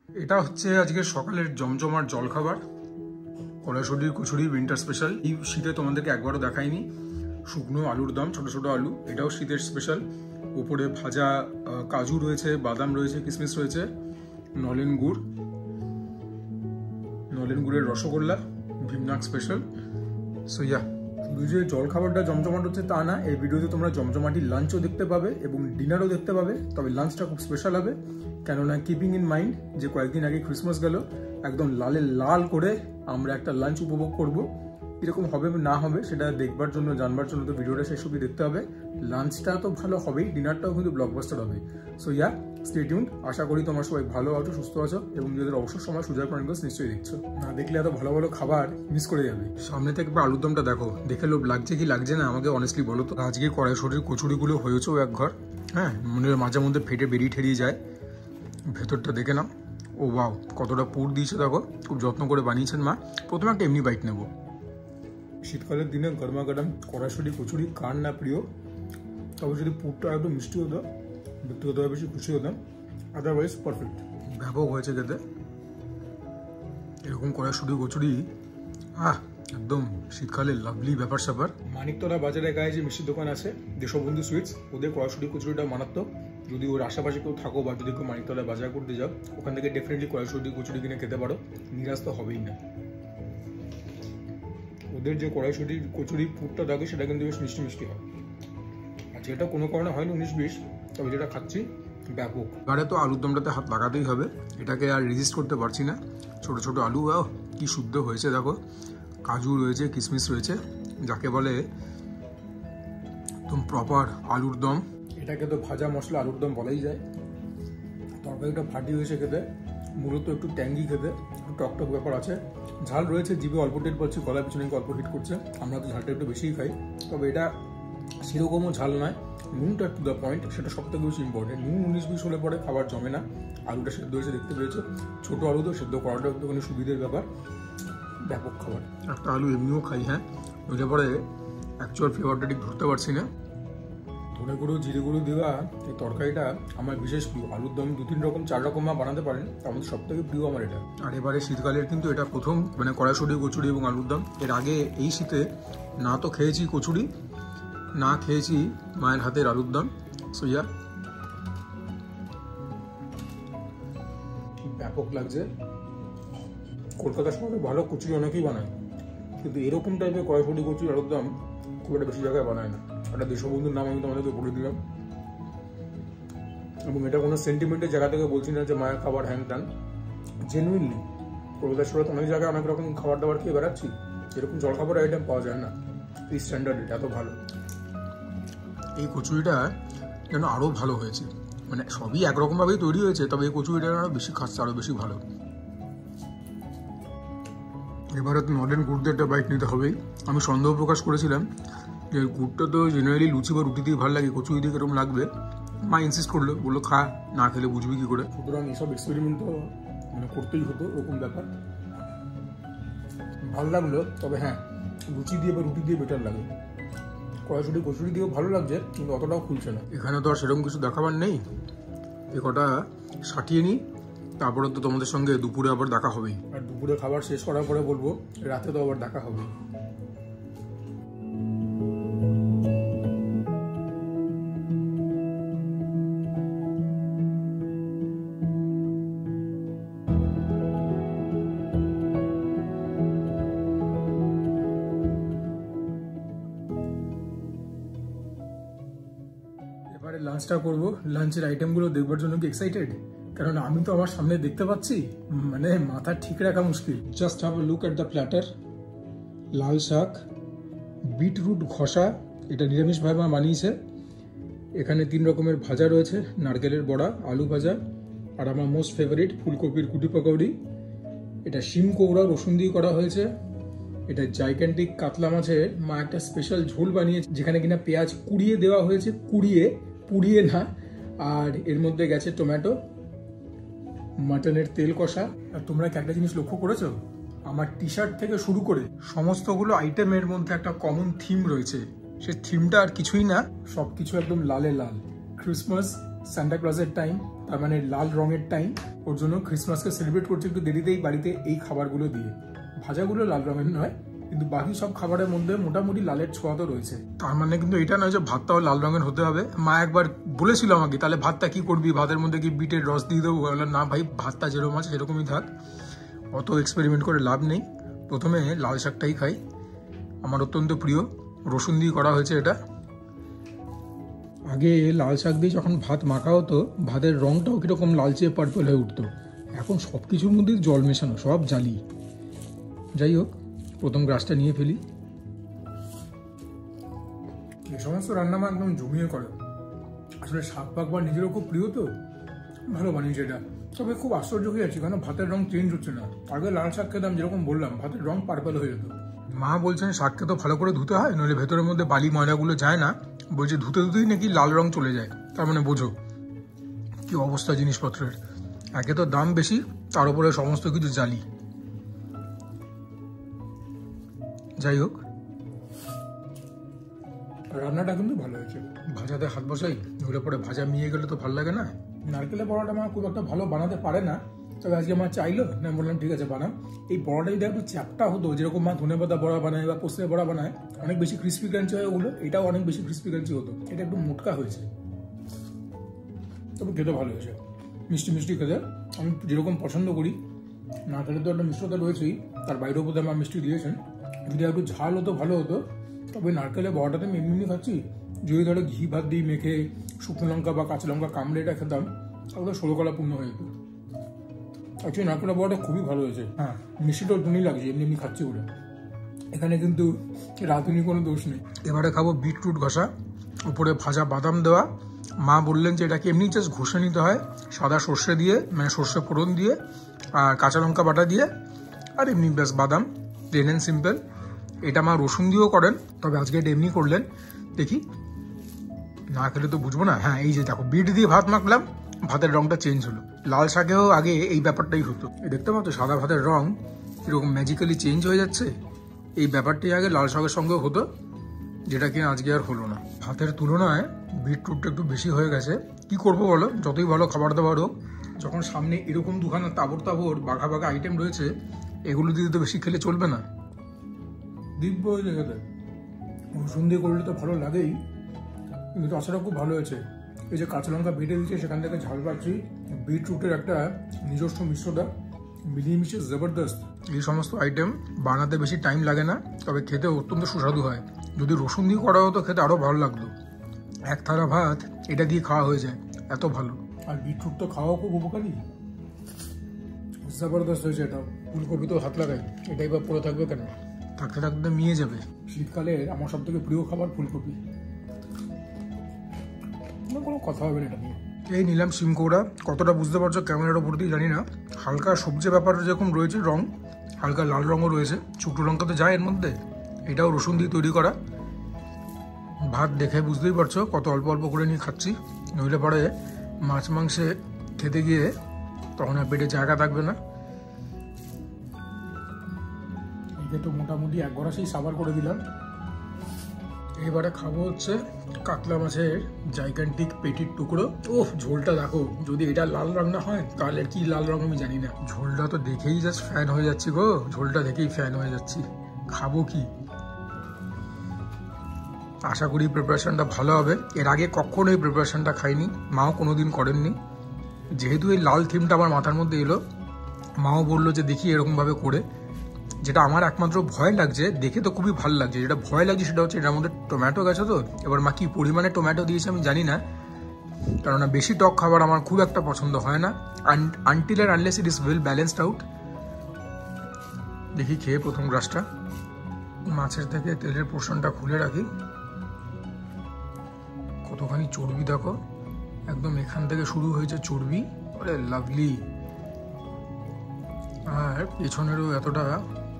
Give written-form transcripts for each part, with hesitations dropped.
এটা হচ্ছে আজকে সকালের জমজমার জলখাবার, কড়াইশুঁটির কচুরি উইন্টার স্পেশাল। এই শীতে তোমাদেরকে একবারও দেখাইনি। শুকনো আলুর দম, ছোট ছোট আলু, এটাও শীতের স্পেশাল। উপরে ভাজা কাজু রয়েছে, বাদাম রয়েছে, কিশমিশ রয়েছে, নলেন গুড়ের rasgulla, Bhim Nag special. So yeah, শুধু যে জলখাবারটা জমজমাট হচ্ছে তা না, এই ভিডিওতে তোমরা জমজমাটি লাঞ্চও দেখতে পাবে এবং ডিনারও দেখতে পাবে। তবে লাঞ্চটা খুব স্পেশাল হবে, কেননা কিপিং ইন মাইন্ড যে কয়েকদিন আগে ক্রিসমাস গেল, একদম লালে লাল করে আমরা একটা লাঞ্চ উপভোগ করব। এরকম হবে না হবে সেটা দেখবার জন্য, জানবার জন্য তো ভিডিওটা শেষ অবধি দেখতে হবে। লাঞ্চটা তো ভালো হবেই, ডিনারটাও কিন্তু ব্লকবাস্টার হবে। So yeah, stay tuned. আশা করি তোমরা সবাই ভালো আছো, সুস্থ আছো এবং নিজেদের অবসর সময় সুজয় ক্রনিকলস নিশ্চয়ই দেখছো। না দেখলে এত ভালো ভালো খাবার মিস করে যাবে। সামনে থেকে একবার আলুর দমটা দেখো, দেখে লোভ লাগছে কি লাগছে না আমাকে অনেস্টলি বলো তো। আজকে কড়াইশুঁটির কচুরিগুলো হয়েছেও এক ঘর, হ্যাঁ, মনে মাঝে মধ্যে ফেটে বেরিয়ে ঠেরিয়ে যায়। ভেতরটা দেখে নাও, ও বাও, কতটা পুর দিয়েছে দেখো, খুব যত্ন করে বানিয়েছেন মা। প্রথমে একটা এমনি বাইট নেবো। শীতকালের দিনে গরমা গরম কড়াইশুঁটি কচুরি কার না প্রিয়। তবে যদি পুরটা একটু মিষ্টি হতো, ব্যক্তিগতভাবে বেশি খুশি হতাম। আদারওয়াইজ পারফেক্ট, ব্যাপক হয়েছে খেতে। এরকম কড়াইশুঁটি কচুরি একদম শীতকালে লাভলি ব্যাপার স্যাপার। মানিকতলা বাজারে গায়ে যে মিষ্টির দোকান আছে দেশবন্ধু সুইটস, ওদের কড়াইশুঁটি কচুরিটা মারাত্মক। যদি ওর আশেপাশে কেউ থাকো বা যদি কেউ মানিকতলায় বাজার করতে যাও, ওখান থেকে ডেফিনেটলি কড়াইশুঁটি কচুরি কিনে খেতে পারো, নিরাশ তো হবেই না। ওদের যে কড়াইশুঁটি কচুরি পুরটা থাকে সেটা কিন্তু বেশ মিষ্টি মিষ্টি হয়। আর যেটা কোনো কারণে হয়নি 19-20, তবে যেটা খাচ্ছি ব্যাপক। এবারে তো আলুর দমটাতে হাত লাগাতেই হবে, এটাকে আর রেজিস্ট করতে পারছি না। ছোট ছোট আলু, কি শুদ্ধ হয়েছে দেখো। কাজু রয়েছে, কিশমিশ রয়েছে, যাকে বলে একদম প্রপার আলুর দম। এটাকে তো ভাজা মশলা আলুর দম বলাই যায়। তরকারিটা ফাটি হয়েছে খেতে, মূলত একটু ট্যাঙ্গি খেতে, টকটক ব্যাপার আছে। ঝাল রয়েছে, জিভে অল্প টেট পাচ্ছি, গলার পিছনে অল্প হিট করছে। আমরা তো ঝালটা একটু বেশিই খাই, তবে এটা সেরকমও ঝাল নয়। নুনটা টু দ্য পয়েন্ট, সেটা সব থেকে বেশি ইম্পর্টেন্ট। নুন 19-20 হলে পরে খাবার জমে না। আলুটা সেদ্ধ হয়েছে দেখতে পেয়েছো, ছোটো আলু তো সেদ্ধ করাটা একটুখানি সুবিধের ব্যাপার। ব্যাপক খাবার। একটা আলু এমনিও খাই, হ্যাঁ, ওইটা পরে অ্যাকচুয়াল ফ্লেভারটা ঠিক ধরতে পারছি না। ধনে গুঁড়ো, জিরে গুঁড়ো দেওয়া এই তরকারিটা আমার বিশেষ প্রিয়। আলুর দম 2-3 রকম 4 রকম মা বানাতে পারেন, তার মধ্যে সব থেকে প্রিয় আমার এটা। আর এবারে শীতকালের কিন্তু এটা প্রথম মানে কড়াইশুঁটি কচুরি এবং আলুর দম। এর আগে এই শীতে না তো খেয়েছি কচুরি, না খেয়েছি মায়ের হাতের আলুর দম। সো ইয়া, ব্যাপক লাগছে। কলকাতা শহরে ভালো কচুরি অনেকেই বানায়, কিন্তু এরকম টাইপের কড়াইশুঁটি কচুরি আলুর দম খুব একটা বেশি জায়গায় বানায় না। একটা দেশবন্ধুর নাম আমি তোমাদেরকে বলে দিলাম, এবং এটা কোনো সেন্টিমেন্টের জায়গা থেকে বলছি না যে মায়ের খাবার হ্যান ত্যান। জেনুইনলি কলকাতা শহরে অনেক জায়গায় অনেক রকম খাবার দাবার খেয়ে বেড়াচ্ছি, এরকম জলখাবারের আইটেম পাওয়া যায় না এই স্ট্যান্ডার্ড। এটা এত ভালো, এই কচুরিটা যেন আরও ভালো হয়েছে। মানে সবই একরকমভাবেই তৈরি হয়েছে, তবে এই কচুরিটা আরও বেশি খাচ্ছে, আরও বেশি ভালো। এবারে তো নলেন গুড় দিয়ে একটা বাইট নিতে হবেই। আমি সন্দেহ প্রকাশ করেছিলাম যে গুড়টা তো জেনারেলি লুচি বা রুটি দিয়ে ভালো লাগে, কচুরি দিয়ে এরকম লাগবে। মা ইনসিস্ট করলো, বললো খা, না খেলে বুঝবি কি করে। সুতরাং এসব এক্সপেরিমেন্ট তো মানে করতেই হতো, ওরকম ব্যাপার। ভালো লাগলো, তবে হ্যাঁ, লুচি দিয়ে বা রুটি দিয়ে বেটার লাগে। কড়াইশুঁটি কচুরি দিয়েও ভালো লাগছে, কিন্তু অতটাও খুলছে না। এখানে তো আর সেরকম কিছু দেখাবার নেই, এ কটা সাটিয়ে নিই, তারপরে তো তোমাদের সঙ্গে দুপুরে আবার দেখা হবেই। আর দুপুরে খাবার শেষ করার পরে বলবো, রাতে তো আবার দেখা হবে। এবারে লাঞ্চটা করবো। লাঞ্চের আইটেমগুলো দেখবার জন্য কি এক্সাইটেড? কারণ আমি তো আমার সামনে দেখতে পাচ্ছি, মানে মাথা ঠিক রাখা মুশকিল। Just have a look at the platter. লাল শাক, বিটরুট ঘষা, এটা নিরামিষভাবে বানিয়েছে। এখানে 3 রকমের ভাজা রয়েছে, নারকেলের বড়া, আলু ভাজা, আর আমার মোস্ট ফেভারিট ফুলকপির কুটি পকৌড়ি। এটা শিম কৌড়া রসুন দিয়ে করা হয়েছে। এটা জাইগ্যান্টিক কাতলা মাছের মা একটা স্পেশাল ঝোল বানিয়েছে, যেখানে কিনা পেঁয়াজ কুড়িয়ে দেওয়া হয়েছে, পুড়িয়ে না। আর এর মধ্যে গেছে টমেটো, মাটনের তেল কষা। আর তোমরা কি একটা জিনিস লক্ষ্য করেছো? আমার টি শার্ট থেকে শুরু করে সমস্তগুলো আইটেমের মধ্যে একটা কমন থিম রয়েছে। সে থিমটা আর কিছুই না, সবকিছু একদম লালে লাল। ক্রিসমাস, সান্টা ক্লজের টাইম, তার মানে লাল রঙের টাইম। ওর জন্য ক্রিসমাসকে সেলিব্রেট করছে একটু দেরিতেই বাড়িতে এই খাবারগুলো দিয়ে। ভাজাগুলো লাল রঙের নয়, কিন্তু বাকি সব খাবারের মধ্যে মোটামুটি লালের ছোঁয়া তো রয়েছে। তার মানে কিন্তু এটা নয় যে ভাতটাও লাল রঙের হতে হবে। মা একবার বলেছিল আমাকে, তাহলে ভাতটা কি করবি, ভাতের মধ্যে কি বিটের রস দিয়ে দেবো? বললাম না ভাই, ভাতটা যেরকম আছে সেরকমই থাক, অত এক্সপেরিমেন্ট করে লাভ নেই। প্রথমে লাল শাকটাই খাই, আমার অত্যন্ত প্রিয়, রসুন দিয়ে করা হয়েছে এটা। আগে লাল শাক দিয়ে যখন ভাত মাখা হতো, ভাতের রঙটাও কীরকম লালচে পার্পল হয়ে উঠতো। এখন সব কিছুর মধ্যে জল মেশানো, সব জালি। যাই হোক, প্রথম গ্রাসটা নিয়ে ফেলি। এই সমস্ত রান্না মা একদম জমিয়ে করে। আসলে শাক পাক বা নিজেরও খুব প্রিয়, তো ভালো বানিয়েছে এটা। তবে খুব আশ্চর্য হয়ে যাচ্ছে, কারণ ভাতের রং চেঞ্জ হচ্ছে না। আগে লাল শাক খেতাম, যেরকম বললাম, ভাতের রং পার্পল হয়ে যেত। মা বলছেন শাককে তো ভালো করে ধুতে হয়, নইলে ভেতরের মধ্যে বালি ময়লাগুলো যায় না। বলছে ধুতে ধুতেই নাকি লাল রং চলে যায়। তার মানে বোঝো কি অবস্থা জিনিসপত্রের। একে তো দাম বেশি, তার উপরে সমস্ত কিছু জালি। যাই হোক, রান্নাটা কিন্তু ভালো হয়েছে। ভাজাতে হাত বসাই, নইলে পরে ভাজা মিয়ে গেলে তো ভালো লাগে না। নারকেলের বড়াটা মা খুব একটা ভালো বানাতে পারে না, তবে আজকে মা চাইলো, না বললাম ঠিক আছে বানাও। এই বড়াটা যদি একটু চ্যাপটা হতো, যেরকম মা ধনেপাতা বড়া বানায় বা পোস্তের বড়া বানায়, অনেক বেশি ক্রিস্পি ক্রাঞ্চি হয় ওগুলো, এটাও অনেক বেশি ক্রিস্পি ক্রাঞ্চি হতো। এটা একটু মোটকা হয়েছে, তবে খেতে ভালো হয়েছে। মিষ্টি মিষ্টি খেতে আমি যেরকম পছন্দ করি। নারকেলের তো একটা মিষ্টতা রয়েছেই, তার বাইরেও বোধহয় মা মিষ্টি দিয়েছেন। যদি একটু ঝাল হতো ভালো হতো। তবে নারকেলের বড়াটাতে আমি এমনি খাচ্ছি, যদি ধরো ঘি ভাত দিয়ে মেখে শুকনো লঙ্কা বা কাঁচা লঙ্কা কামড়ে এটা খেতাম, তাহলে ষোলকলা পূর্ণ হয়ে যেত। অ্যাকচুয়ালি নারকেলের বড়াটা খুবই ভালো হয়েছে। হ্যাঁ, মিষ্টিটাও টুনি লাগছে এমনি এমনি খাচ্ছি ওটা। এখানে কিন্তু রাঁধুনি কোনো দোষ নেই। এবারে খাবো বিটরুট ঘষা, উপরে ভাজা বাদাম দেওয়া। মা বললেন যে এটাকে এমনি জাস্ট ঘষে নিতে হয়, সাদা সর্ষে দিয়ে, মানে সর্ষে ফোড়ন দিয়ে আর কাঁচা লঙ্কা বাটা দিয়ে, আর এমনি ব্যাস বাদাম, প্লেন অ্যান্ড সিম্পল। এটা মা রসুন দিয়েও করেন, তবে আজকে এটা এমনি করলেন। দেখি, না খেলে তো বুঝবো না। হ্যাঁ, এই যে দেখো, বিট দিয়ে ভাত মাখলাম, ভাতের রংটা চেঞ্জ হলো। লাল শাকেও আগে এই ব্যাপারটাই হতো। দেখতে পাচ্ছ সাদা ভাতের রং এরকম ম্যাজিক্যালি চেঞ্জ হয়ে যাচ্ছে। এই ব্যাপারটাই আগে লাল শাকের সঙ্গেও হতো, যেটা কিনা আজকে আর হলো না। ভাতের তুলনায় বিটরুটটা একটু বেশি হয়ে গেছে। কি করবো বলো, যতই ভালো খাবার দাবার হোক, যখন সামনে এরকম দুখানা তাবর তাবর বাঘা বাঘা আইটেম রয়েছে, এগুলো দিয়ে তো বেশি খেলে চলবে না। দিব্য হয়েছে খেতে। রসুন দিয়ে করলে তো ভালো লাগেই, কিন্তু তাছাড়া খুব ভালো হয়েছে। এই যে কাঁচা লঙ্কা বেটে দিচ্ছে, সেখান থেকে ঝাল পাচ্ছি, বিটরুটের একটা নিজস্ব মিশ্রতা, মিলিয়ে মিশিয়ে জবরদস্ত। এই সমস্ত আইটেম বানাতে বেশি টাইম লাগে না, তবে খেতে অত্যন্ত সুস্বাদু হয়। যদি রসুন দিয়ে করা হতো খেতে আরও ভালো লাগতো। এক থালা ভাত এটা দিয়ে খাওয়া হয়ে যায়, এত ভালো। আর বিটরুট তো খাওয়াও খুব উপকারী, জবরদস্ত হয়েছে এটা। ফুলকপি তো হাত লাগাই, এটাই বা পড়ে থাকবে কেন, থাকতে থাকতে মিয়ে যাবে। শীতকালের আমার সব থেকে প্রিয় খাবার ফুলকপি, কোনো কথা হবে না এটা নিয়ে। এই নিলাম শিমকৌড়া, কতটা বুঝতে পারছো ক্যামেরার উপর দিয়ে জানি না। হালকা সবজি ব্যাপার যেরকম রয়েছে রং, হালকা লাল রঙও রয়েছে। শুকনো লঙ্কা তো যায় এর মধ্যে, এটাও রসুন দিয়ে তৈরি করা। ভাত দেখে বুঝতেই পারছো কত অল্প অল্প করে নিয়ে খাচ্ছি, নইলে পরে মাছ মাংসে খেতে গিয়ে তখন আর পেটে জায়গা থাকবে না। একে তো মোটামুটি এক গড়াশেই সাবার করে দিলাম। এবারে খাবো হচ্ছে কাতলা মাছের জাইগান্টিক পেটির টুকরো। ওহ, ঝোলটা দেখো, যদি এটা লাল রং না হয় তাহলে কি লাল রং আমি জানি না। ঝোলটা তো দেখেই জাস্ট ফ্যান হয়ে যাচ্ছি গো, ঝোলটা দেখেই ফ্যান হয়ে যাচ্ছি। খাবো কি, আশা করি প্রিপারেশনটা ভালো হবে। এর আগে কখনো এই প্রিপারেশনটা খাইনি, মাও কোনোদিন করেননি। যেহেতু এই লাল থিমটা আমার মাথার মধ্যে এলো, মাও বললো যে দেখি এরকমভাবে করে। যেটা আমার একমাত্র ভয় লাগছে, দেখে তো খুবই ভালো লাগছে, যেটা ভয় লাগছে সেটা হচ্ছে এটার মধ্যে টমেটো গেছে তো। এবার মা কি পরিমাণে টমেটো দিয়েছে আমি জানি না, কেননা বেশি টক খাবার আমার খুব একটা পছন্দ হয় না, until or unless it is well balanced out. দেখি খেয়ে প্রথম গ্রাসটা। মাছের থেকে তেলের পোর্শনটা খুলে রাখি। কতখানি চর্বি দেখো, একদম এখান থেকে শুরু হয়েছে চর্বি, আরে লাভলি। আর পেছনেরও এতটা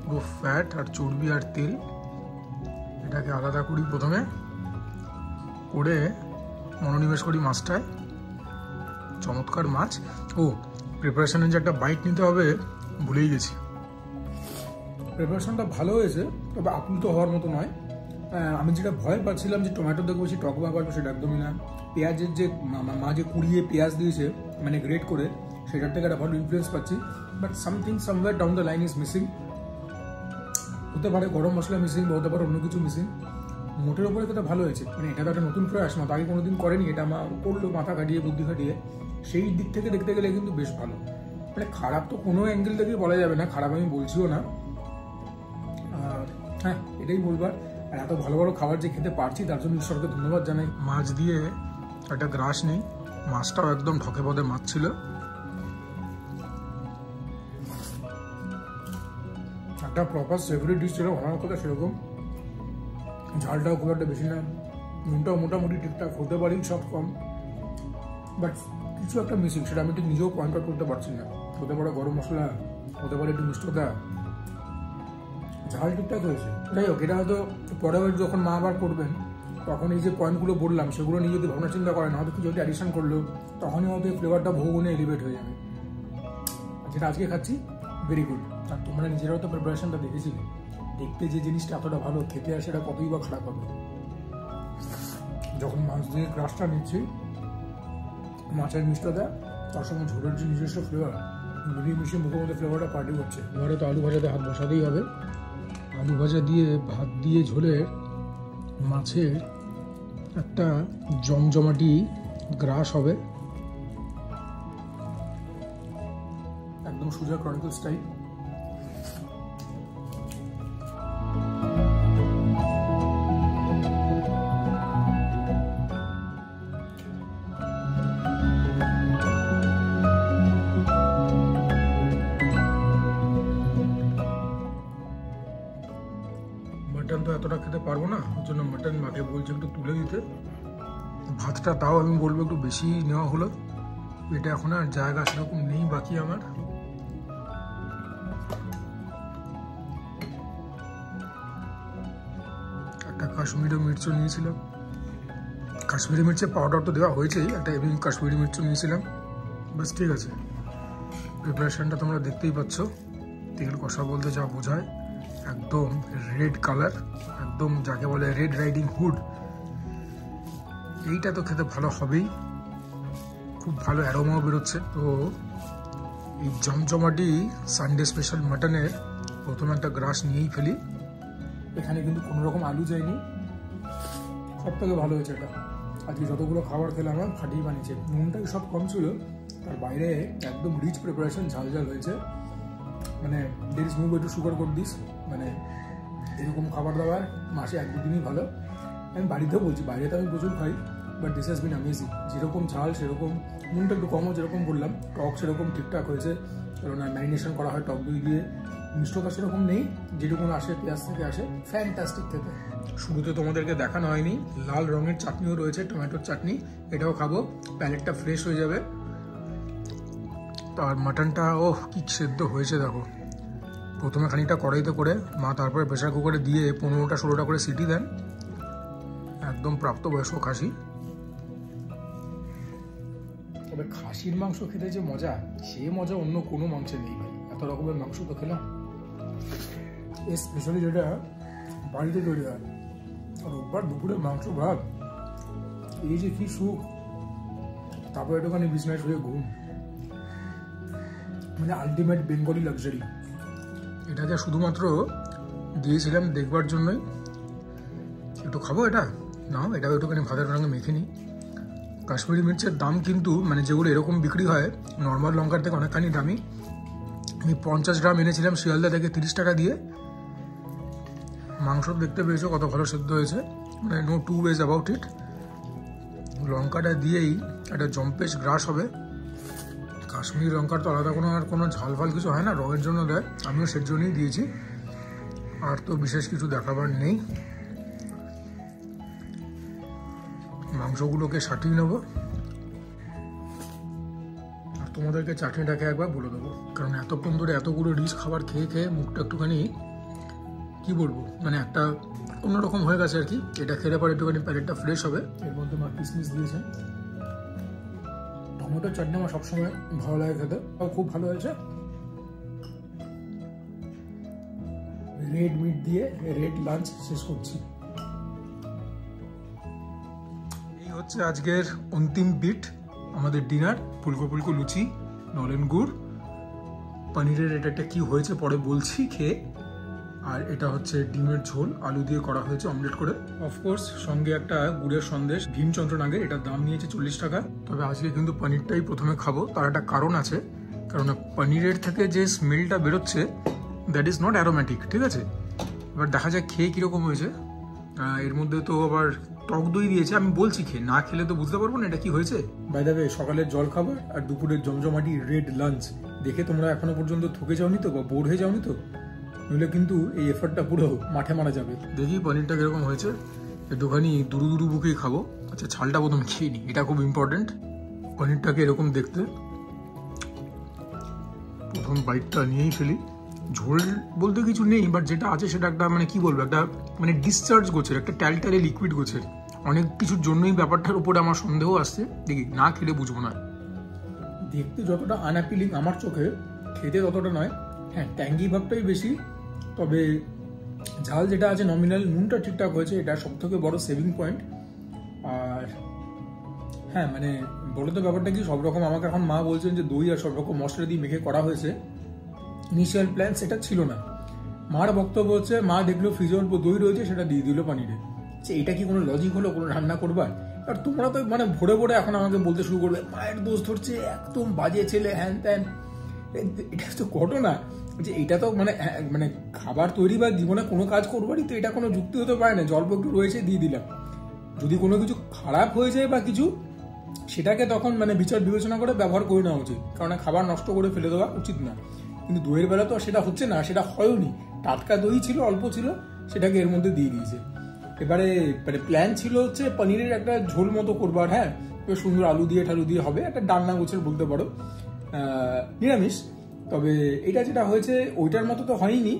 পুরো ফ্যাট আর চর্বি আর তেল। এটাকে আলাদা করি প্রথমে, করে মনোনিবেশ করি মাছটায়। চমৎকার মাছ। ও, প্রিপারেশনের যে একটা বাইট নিতে হবে ভুলেই গেছি। প্রিপারেশনটা ভালো হয়েছে, তবে আপ্লুত হওয়ার মতো নয়। আমি যেটা ভয় পাচ্ছিলাম যে টমেটো দেখে বেশি টক ব্যাপার, সেটা একদমই না। পেঁয়াজের যে মা যে কুড়িয়ে পেঁয়াজ দিয়েছে, মানে গ্রেড করে সেটার থেকে একটা ভালো ইনফ্লুয়েন্স পাচ্ছি, but something somewhere down the line is missing. হতে পারে গরম মশলা মিসিং বা হতে পারে অন্য কিছু মিসিং। মোটের ওপরে তো ভালো হয়েছে, মানে এটা তো একটা নতুন প্রয়াস, মা আগে কোনোদিন করেনি, এটা মা করলো মাথা কাটিয়ে বুদ্ধি কাটিয়ে, সেই দিক থেকে দেখতে গেলে কিন্তু বেশ ভালো। মানে খারাপ তো কোনো অ্যাঙ্গেল থেকেই বলা যাবে না, খারাপ আমি বলছিও না। হ্যাঁ, এটাই বলবার। আর এত ভালো ভালো খাবার যে খেতে পারছি তার জন্য ঈশ্বরকে ধন্যবাদ জানাই। মাছ দিয়ে একটা গ্রাস নেই, মাছটাও একদম ঢকে পদে মাছ ছিল। একটা প্রপার সেভারি ডিশ ছিল আমার কথা, সেরকম ঝালটাও খুব একটা বেশি না, নুনটাও মোটামুটি ঠিকঠাক, হতে পারি সব কম, বাট কিছু একটা মিসিং, সেটা আমি ঠিক নিজেও পয়েন্ট আউট করতে পারছি না। হতে পারে গরম মশলা, হতে পারে একটু মিষ্টতা, ঝাল ঠিকঠাক হয়েছে। যাই হোক, এটা হয়তো পরে যখন মা আবার করবেন তখন এই যে পয়েন্টগুলো বললাম সেগুলো নিয়ে যদি ভাবনা চিন্তা করেন, হয়তো কিছু একটা অ্যাডিশন করলো, তখনই হয়তো এই ফ্লেভারটা বহুগুণে এলিভেট হয়ে যাবে। যেটা আজকে খাচ্ছি ভেরি গুড। আর তোমরা নিজেরাও তো প্রিপারেশনটা দেখেছিলে, দেখতে যে জিনিসটা এতটা ভালো, খেতে আর সেটা কতই বা খারাপ হবে। যখন মাছ দিয়ে গ্রাসটা নিচ্ছি, মাছের মিষ্টতা তার সঙ্গে ঝোলের যে নিজস্ব ফ্লেভার মিলিয়ে মিশিয়ে মুখের মধ্যে ফ্লেভারটা পার্টি করছে। এবারে তো আলু ভাজাতে হাত বসাতেই হবে। আলু ভাজা দিয়ে ভাত দিয়ে ঝোলের মাছের একটা জমজমাটি গ্রাস হবে, একদম সোজা ক্রনিকল স্টাইল। মাটন তো এতটা খেতে পারবো না, ওর জন্য মাটন মাকে বলছে একটু তুলে দিতে। ভাতটা তাও আমি বলবো একটু বেশি নেওয়া হলো, এটা এখন আর জায়গা সেরকম নেই বাকি আমার। একটা কাশ্মীরি মির্চও নিয়েছিলাম, কাশ্মীরি মির্চের পাউডার তো দেওয়া হয়েছেই, একটা এমনি কাশ্মীরি মির্চও নিয়েছিলাম, বাস ঠিক আছে। প্রিপারেশনটা তোমরা দেখতেই পাচ্ছ, তেল কষা বলতে যা বোঝায়, একদম রেড কালার, একদম যাকে বলে রেড রাইডিং হুড। এইটা তো খেতে ভালো হবেই, খুব ভালো অ্যারোমাও বেরোচ্ছে। তো এই জমজমাটি সানডে স্পেশাল মাটনের প্রথমে একটা গ্রাস নিয়েই ফেলি। এখানে কিন্তু কোনো রকম আলু যায়নি, সব থেকে ভালো হয়েছে এটা। আজকে যতগুলো খাবার খেলাম আমার ফাটিয়ে বানিয়েছে, নুনটাই সব কম ছিল, তার বাইরে একদম রিচ প্রিপারেশন, ঝাল ঝাল হয়েছে। মানে there is no way to sugar coat this. মানে এরকম খাবার দাবার মাসে 1-2 দিনই ভালো। আমি বাড়িতেও বলছি, বাইরে তো আমি প্রচুর খাই, but this has been amazing. যেরকম ঝাল সেরকম, নুনটা একটু কমও যেরকম বললাম, টক সেরকম ঠিকঠাক হয়েছে, কারণ ম্যারিনেশন করা হয় টক দই দিয়ে। মিষ্টতা সেরকম নেই, যেটুকু আসে পেঁয়াজ থেকে আসে, ফ্যান্টাস্টিক খেতে। শুরুতে তোমাদেরকে দেখানো হয়নি, লাল রঙের চাটনিও রয়েছে, টমেটোর চাটনি, এটাও খাবো, প্যালেটটা ফ্রেশ হয়ে যাবে। আর মাটনটা ওহ কি সেদ্ধ হয়েছে দেখো। প্রথমে খানিকটা কড়াইতে করে মা তারপরে প্রেসার কুকারে দিয়ে 15-16টা করে সিটি দেন, একদম প্রাপ্তবয়স্ক খাসি। তবে খাসির মাংস খেতে যে মজা, সে মজা অন্য কোনো মাংসে নেই ভাই। এত রকমের মাংস তো খেলাম, স্পেশালি যেটা বাড়িতে তৈরি হয়। রোববার দুপুরে মাংস ভাত, এই যে কি সুখ। তারপর একটুখানি বিছনায় শুয়ে ঘুম, মানে আলটিমেট বেঙ্গলি লাক্সারি। এটাকে শুধুমাত্র দিয়েছিলাম দেখবার জন্যই, একটু খাবো এটা, নাও এটাও একটুখানি ভাতের সঙ্গে মেখে নিই। কাশ্মীরি মির্চের দাম কিন্তু মানে যেগুলো এরকম বিক্রি হয় নর্মাল লঙ্কার থেকে অনেকখানি দামি। আমি 50 গ্রাম এনেছিলাম শিয়ালদা থেকে 30 টাকা দিয়ে। মাংস দেখতে পেয়েছো কত ভালো সেদ্ধ হয়েছে, মানে no two ways about it. লঙ্কাটা দিয়েই একটা জম্পেশ গ্রাস হবে। কাশ্মীরি লঙ্কার তো আলাদা কোনো ঝাল ফাল কিছু হয় না, রঙের জন্য দেয়, আমিও সের জন্যই দিয়েছি। আর তো বিশেষ কিছু দেখাবার নেই। মাংসগুলোকে সাটিয়ে নেবো, আর তোমাদেরকে চাটনিটাকে একবার বলে দেবো, কারণ এতক্ষণ ধরে এতগুলো রিচ খাবার খেয়ে খেয়ে মুখটা একটুখানি কি বলবো, মানে একটা অন্যরকম হয়ে গেছে আর কি। এটা খেলে পরে একটুখানি প্যালেটটা ফ্রেশ হবে। এর মধ্যে মা কিশমিশ দিয়েছে। টমেটোর চাটনি আমার সবসময় ভালো লাগে খেতে, খুব ভালো হয়েছে। রেড মিট দিয়ে রেড লাঞ্চ শেষ করছি। এই হচ্ছে আজকের অন্তিম বিট আমাদের ডিনার, ফুলকো ফুলকো লুচি, নলেন গুড়, পনিরের এটা একটা কি হয়েছে পরে বলছি খেয়ে, আর এটা হচ্ছে ডিমের ঝোল আলু দিয়ে করা হয়েছে অমলেট করে। অফকোর্স সঙ্গে একটা গুড়ের সন্দেশ ভীমচন্দ্র নাগের, এটার দাম নিয়েছে 40 টাকা। তবে আজকে কিন্তু পনিরটাই প্রথমে খাবো, তার একটা কারণ আছে, কারণ পনিরের থেকে যে স্মেলটা বেরোচ্ছে দ্যাট ইজ নট অ্যারোম্যাটিক, ঠিক আছে? এবার দেখা যাক খেয়ে কীরকম হয়েছে। এর মধ্যে তো আবার টক দই দিয়েছে, আমি বলছি খেয়ে, না খেলে তো বুঝতে পারবো না এটা কি হয়েছে। বাই দ্য ওয়ে, সকালের জল খাবার আর দুপুরের জমজমাটি রেড লাঞ্চ দেখে তোমরা এখনো পর্যন্ত থকে যাওনি তো, বা বোর হয়ে যাওনি তো? নইলে কিন্তু এই এফার্টটা পুরো মাঠে মারা যাবে। দেখি পনিরটা কিরকম হয়েছে, একটুখানি দুরু দুরু বুকেই খাবো। আচ্ছা, ছালটা প্রথমে খেয়ে নিই, এটা খুব ইম্পর্টেন্ট। পনিরটাকে এরকম দেখতে, প্রথম বাইটটা নিয়েই ফেলি। ঝোল বলতে কিছু নেই, বাট যেটা আছে সেটা একটা মানে কি বলবো, একটা মানে ডিসচার্জ গোছের, একটা ট্যালটালে লিকুইড গোছের। অনেক কিছুর জন্যই ব্যাপারটার উপরে আমার সন্দেহ আসছে, দেখি না খেলে বুঝবো না। দেখতে যতটা আনঅ্যাপিলিং আমার চোখে, খেতে ততটা নয়। হ্যাঁ, ট্যাঙ্গি ভাবটাই বেশি, তবে ঝাল যেটা আছে নমিনাল, নুনটা ঠিকঠাক হয়েছে, এটা সব থেকে বড় সেভিং পয়েন্ট। আর হ্যাঁ, মানে বলো তো ব্যাপারটা কি, সব রকম আমাকে এখন মা বলছেন যে দই আর সব রকম মশলা দিয়ে মেখে করা হয়েছে। ইনিশিয়াল প্ল্যান সেটা ছিল না। মার বক্তব্য হচ্ছে মা দেখলো ফ্রিজে অল্প দই রয়েছে, সেটা দিয়ে দিল পানিরে। যে এটা কি কোনো লজিক হলো কোনো রান্না করবার? আর তোমরা তো মানে ভোরে ভোরে এখন আমাকে বলতে শুরু করবে মায়ের দোষ ধরছে, একদম বাজে ছেলে, হ্যান ত্যান। এটা তো ঘটনা যে এটা তো মানে মানে খাবার তৈরি বা জীবনে কোনো কাজ করবারই তো এটা কোনো যুক্তি হতে পারে না। জল্প একটু রয়েছে দিয়ে দিলাম, যদি কোনো কিছু খারাপ হয়ে যায় বা কিছু, সেটাকে তখন মানে বিচার বিবেচনা করে ব্যবহার করে নেওয়া উচিত, কারণ খাবার নষ্ট করে ফেলে দেওয়া উচিত না। কিন্তু দইয়ের বেলা তো সেটা হচ্ছে না, সেটা হয়ওনি। টাটকা দই ছিল, অল্প ছিল, সেটাকে এর মধ্যে দিয়ে দিয়েছে। এবারে মানে প্ল্যান ছিল হচ্ছে পনিরের একটা ঝোল মতো করবার, হ্যাঁ, সুন্দর আলু দিয়ে ঠালু দিয়ে হবে, একটা ডালনা গোছের বলতে পারো, নিরামিষ। তবে এটা যেটা হয়েছে ওইটার মতো তো হয়নি,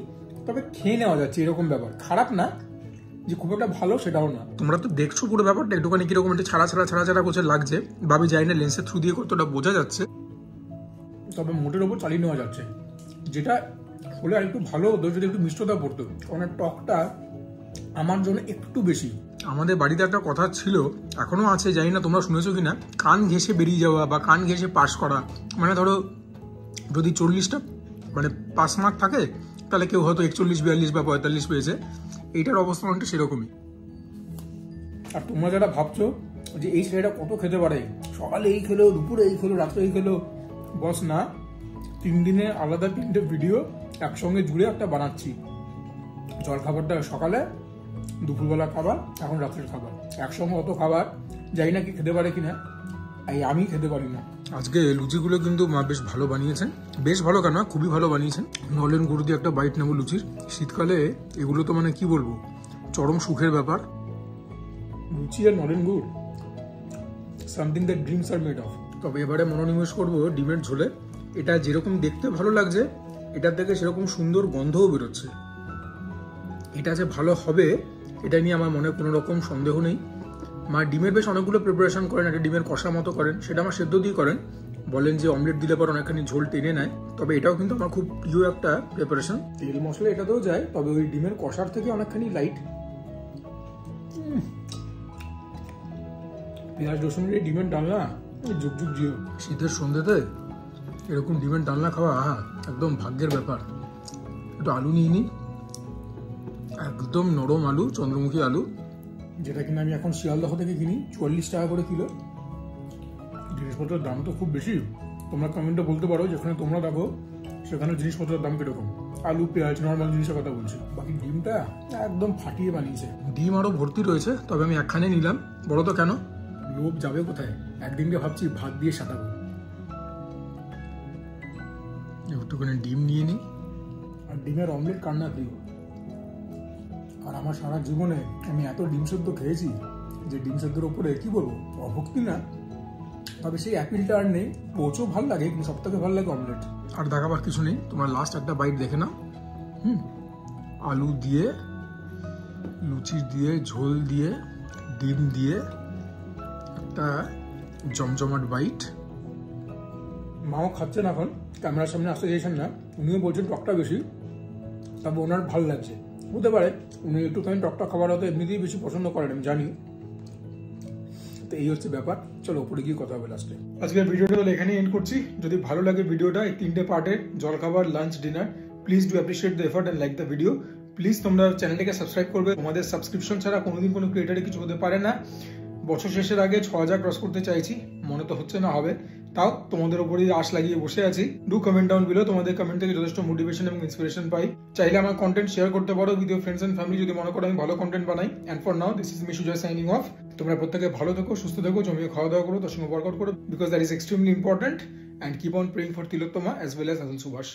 তবে খেয়ে নেওয়া যাচ্ছে এরকম ব্যাপার। খারাপ না যে খুব একটা ভালো, সেটাও না। তোমরা তো দেখছো পুরো ব্যাপারটা, একটুখানি কিরকম একটা ছাড়া ছাড়া ছাড়া ছাড়া গোছের লাগছে, ভাবে যাই না লেন্সের থ্রু দিয়ে কতটা বোঝা যাচ্ছে, তবে মোটের ওপর চালিয়ে নেওয়া যাচ্ছে। যেটা হলে আর একটু ভালো হতো যদি একটু মিষ্টতা পড়তো, কারণ টকটা আমার জন্য একটু বেশি। আমাদের বাড়িতে একটা কথা ছিল, এখনো আছে, জানি না তোমরা শুনেছো কিনা, কান ঘেঁষে বেরিয়ে যাওয়া বা কান ঘেঁষে পাস করা। মানে ধরো যদি 40টা মানে পাস মার্ক থাকে, তাহলে কেউ হয়তো 41, 42 বা 45 পেয়েছে। এইটার অবস্থা অনেকটা সেরকমই। আর তোমরা যারা ভাবছো যে এই ছেলেটা কত খেতে পারে, সকালে এই খেলো, দুপুরে এই খেলো, রাত্রে এই খেলো, বস না, 3 দিনে আলাদা 3টে ভিডিও একসঙ্গে জুড়ে একটা বানাচ্ছি। জল খাবারটা সকালে, দুপুরবেলা খাবার, এখন রাত্রের খাবার, একসঙ্গে অত খাবার জানি না কি খেতে পারে কিনা, আমি খেতে পারি না। আজকে লুচিগুলো কিন্তু মা বেশ ভালো বানিয়েছেন, বেশ ভালো কেন খুবই ভালো বানিয়েছেন। নলেন গুড় দিয়ে একটা বাইট নেবো লুচির। শীতকালে এগুলো তো মানে কি বলবো, চরম সুখের ব্যাপার। লুচি আর নলেন গুড়, something that dreams are made of. তবে এবারে মনোনিবেশ করবো ডিমের ঝোলে। এটা যেরকম দেখতে ভালো লাগছে, এটার থেকে সেরকম সুন্দর গন্ধও বেরোচ্ছে। এটা যে ভালো হবে এটা নিয়ে আমার মনে কোনো রকম সন্দেহ নেই। মা ডিমের বেশ অনেকগুলো প্রিপারেশন করেন, একটা ডিমের কষা মতো করেন, সেটা আমার সেদ্ধ দিয়ে করেন। বলেন যে অমলেট দিলে পর অনেকখানি ঝোল টেনে নেয়, তবে এটাও কিন্তু আমার খুব প্রিয় একটা প্রিপারেশন। তেল মশলা এটাতেও যায়, তবে ওই ডিমের কষার থেকে অনেকখানি লাইট। পেঁয়াজ রসুনের এই ডিমের ডালনা যুগ যুগ জিও। শীতের সন্ধ্যেতে এরকম ডিমের ডালনা খাওয়া একদম ভাগ্যের ব্যাপার। একটু আলু নিয়ে নিই, একদম নরম আলু, চন্দ্রমুখী আলু, যেটা কিনা আমি এখন শিয়ালদহ থেকে কিনি, 44 টাকা করে কিলো। জিনিসপত্রের দাম তো খুব বেশি। তোমরা কমেন্টে বলতে পারো যেখানে তোমরা দেখো সেখানে জিনিসপত্রের দাম কিরকম। আলু, পেঁয়াজ, নর্মাল জিনিসের কথা বলছি। বাকি ডিমটা একদম ফাটিয়ে বানিয়েছে। ডিম আরো ভর্তি রয়েছে, তবে আমি একখানে নিলাম। বলো তো কেন? লোভ যাবে কোথায়? একদিনকে ভাবছি ভাত দিয়ে সাঁতাবো। একটুখানি ডিম নিয়ে নিই, আর ডিমের অমলেট কান্না দিই। আর আমার সারা জীবনে আমি এত ডিম সেদ্ধ খেয়েছি যে ডিম সেদ্ধের ওপরে কি বলবো, অভক্তি না, তবে সেই অ্যাপিলটা আর নেই। পোচও ভালো লাগে, কিন্তু সব থেকে ভালো লাগে অমলেট। আর দেখাবার কিছু নেই, তোমার লাস্ট একটা বাইট দেখে নাও। আলু দিয়ে, লুচি দিয়ে, ঝোল দিয়ে, ডিম দিয়ে একটা জমজমাট বাইট। মাও খাচ্ছেন এখন, ক্যামেরার সামনে আসতে চাইছেন না, উনিও বলছেন টকটা বেশি, তবে ওনার ভালো লাগছে। হতে পারে উনি একটুখানি টকটা খাবার হয়তো এমনিতেই বেশি পছন্দ করেন, আমি জানি। তো এই হচ্ছে ব্যাপার। চলো উপরে গিয়ে কথা হবে লাস্টে। আজকের ভিডিওটা তাহলে এখানে এন্ড করছি। যদি ভালো লাগে ভিডিওটা, এই 3টে পার্টের জলখাবার, lunch, dinner, please do appreciate the effort and like the video. Please তোমরা চ্যানেলটাকে সাবস্ক্রাইব করবে। তোমাদের সাবস্ক্রিপশন ছাড়া কোনোদিন কোনো ক্রিয়েটারে কিছু হতে পারে না। বছর শেষের আগে 6000 ক্রস করতে চাইছি, মনে তো হচ্ছে না হবে, তাও তোমাদের উপরেই আশ লাগিয়ে বসে আছি। ডু কমেন্ট ডাউন বিলো, তোমাদের কমেন্ট থেকে যথেষ্ট মোটিভেশন এবং ইন্সপিরেশন পাই। চাইলে আমার কন্টেন্ট শেয়ার করতে পারো with your friends and family, যদি মনে করো আমি ভালো কন্টেন্ট বানাই। And for now this is me Sujoy signing off. তোমরা প্রত্যেকে ভালো থেকো, সুস্থ থেকো, জমিয়ে খাওয়া দাওয়া করো, তার সঙ্গে ওয়ার্কআউট করো, because that is extremely important. And keep on praying for Tilottama as well as Ajal Subhash.